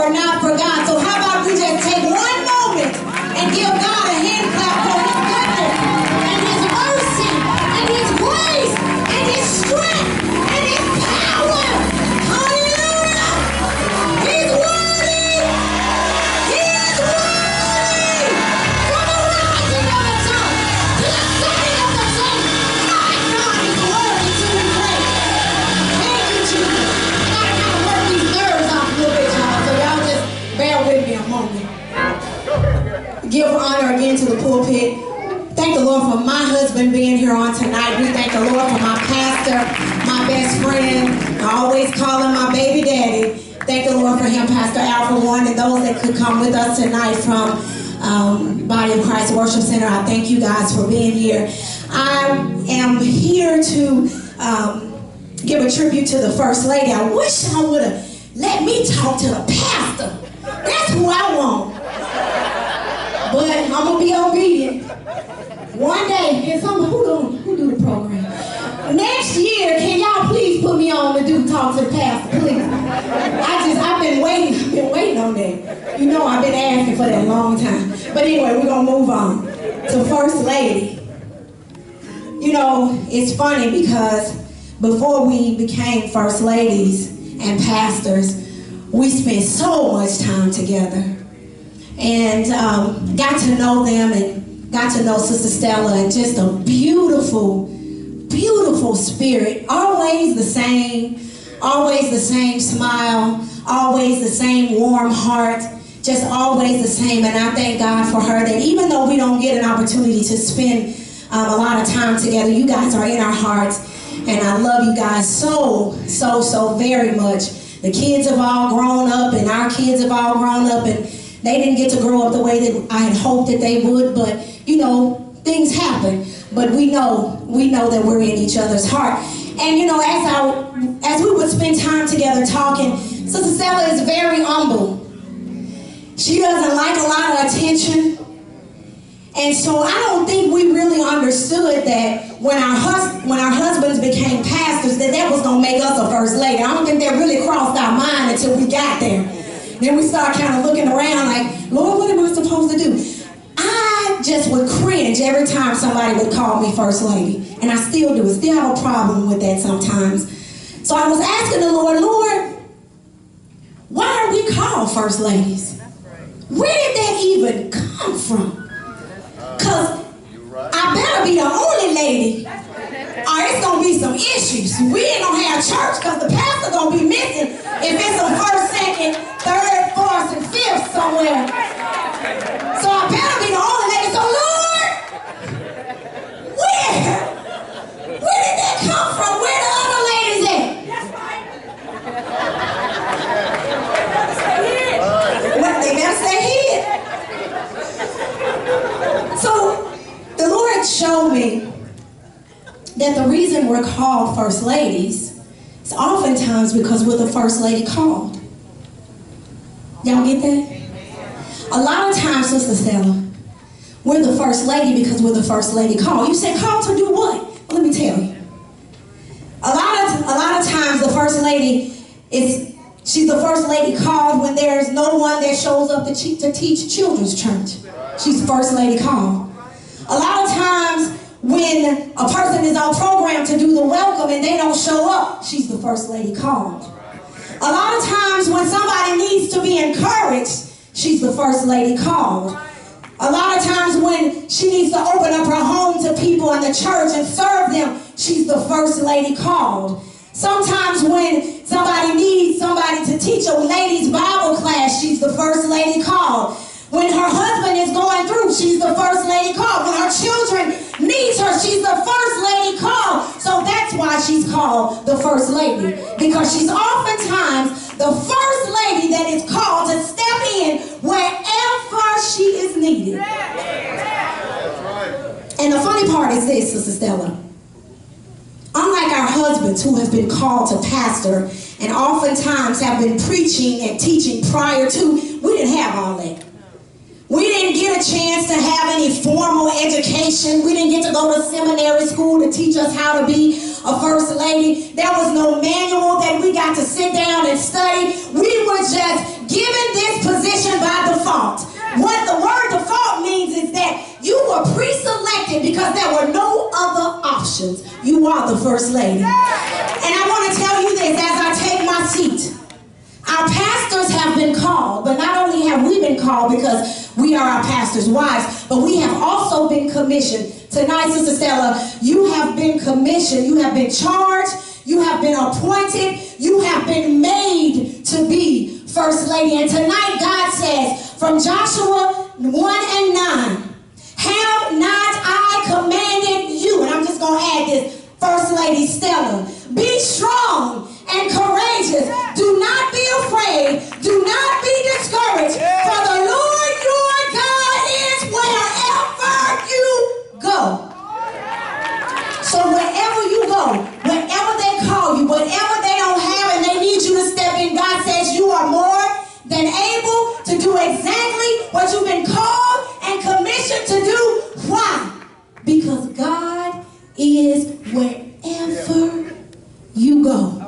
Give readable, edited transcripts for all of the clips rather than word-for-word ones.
or not for God. So how about we just take one moment and give God a hand clap for His goodness and His mercy and His grace and His strength and His power. Hallelujah! He's worthy! He is worthy! From the rising of the sun to the setting of the sun, my God is worthy to be praised. Thank you, Jesus. I gotta kind of work these nerves off a little bit, y'all, so y'all just bear with me a moment. Give honor again to the pulpit. Thank the Lord for my husband being here on tonight. We thank the Lord for my pastor, my best friend. I always call him my baby daddy. Thank the Lord for him, Pastor Al, for one, and those that could come with us tonight from Body of Christ Worship Center. I thank you guys for being here. I am here to give a tribute to the First Lady. I wish I would have let me talk to the pastor. That's who I want. But I'm gonna be obedient. One day, who do the program? Next year, can y'all please put me on to talk to the pastor, please? I've been waiting on that. You know I've been asking for that a long time. But anyway, we're gonna move on to First Lady. You know, it's funny because before we became First Ladies and pastors, we spent so much time together. And got to know them and got to know Sister Stella, and just a beautiful, beautiful spirit. Always the same smile, always the same warm heart, just always the same. And I thank God for her, that even though we don't get an opportunity to spend a lot of time together, you guys are in our hearts. And I love you guys so very much. The kids have all grown up, and our kids have all grown up, and they didn't get to grow up the way that I had hoped that they would, but you know, things happen. But we know that we're in each other's heart. And you know, as we would spend time together talking, Sister Stella is very humble. She doesn't like a lot of attention. And so I don't think we really understood that when our husbands became pastors, that was gonna make us a First Lady. I don't think that really crossed our mind until we got there. Then we start kind of looking around like, Lord, what am I supposed to do? I just would cringe every time somebody would call me First Lady. And I still do. I still have a problem with that sometimes. So I was asking the Lord, why are we called First Ladies? Where did that even come from? Because I better be the only lady, or it's going to be some issues. We ain't going to have church because the pastor going to be missing if it's a first, second, third, fourth, and fifth somewhere. So I better be the only lady. So Lord, where did that come from? Where the other ladies at? What, they better stay hid. So the Lord showed me that the reason we're called First Ladies is oftentimes because we're the First Lady called. Y'all get that? A lot of times, Sister Stella, we're the First Lady because we're the First Lady called. You say, called to do what? Well, let me tell you. A lot of times the First Lady she's the First Lady called when there's no one that shows up to teach children's church. She's the First Lady called. A lot of times when a person is on program to do the welcome and they don't show up, she's the First Lady called. A lot of times when somebody needs to be encouraged, she's the First Lady called. A lot of times when she needs to open up her home to people in the church and serve them, she's the First Lady called. Sometimes when somebody needs somebody to teach a ladies' Bible class, she's the First Lady called. When her husband is going through, she's the First Lady called. When her children need her, she's the First Lady called. So that's why she's called the First Lady. Because she's oftentimes the First Lady that is called to step in wherever she is needed. And the funny part is this, Sister Stella. Unlike our husbands who have been called to pastor and oftentimes have been preaching and teaching prior to, we didn't have all that. We didn't get a chance to have any formal education. We didn't get to go to seminary school to teach us how to be a First Lady. There was no manual that we got to sit down and study. We were just given this position by default. What the word default means is that you were pre-selected because there were no other options. You are the first lady. And I want to tell you this as I take my seat. Our pastors have been called, but not only have we been called because we are our pastors' wives, but we have also been commissioned. Tonight, Sister Stella, you have been commissioned, you have been charged, you have been appointed, you have been made to be First Lady. And tonight, God says, from Joshua 1 and 9, have not I commanded you, and I'm just going to add this, First Lady Stella, be strong and courageous. Do not be afraid. Do not be discouraged. For the Lord your God is wherever you go. So wherever you go, wherever they call you, whatever they don't have and they need you to step in, God says you are more than able to do exactly what you've been called and commissioned to do. Why? Because God is wherever you go.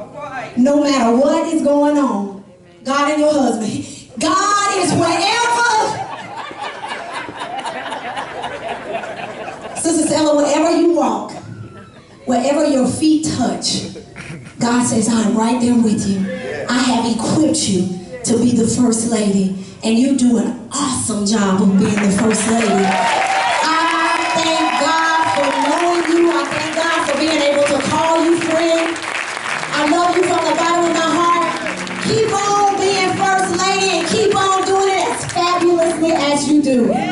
No matter what is going on, God and your husband, God is wherever. Sister Stella, wherever you walk, wherever your feet touch, God says, I'm right there with you. I have equipped you to be the first lady, and you do an awesome job of being the first lady. I thank God for knowing you. I thank God for being able to call you friend. I love you from the bottom of my heart. Keep on being first lady and keep on doing it as fabulously as you do.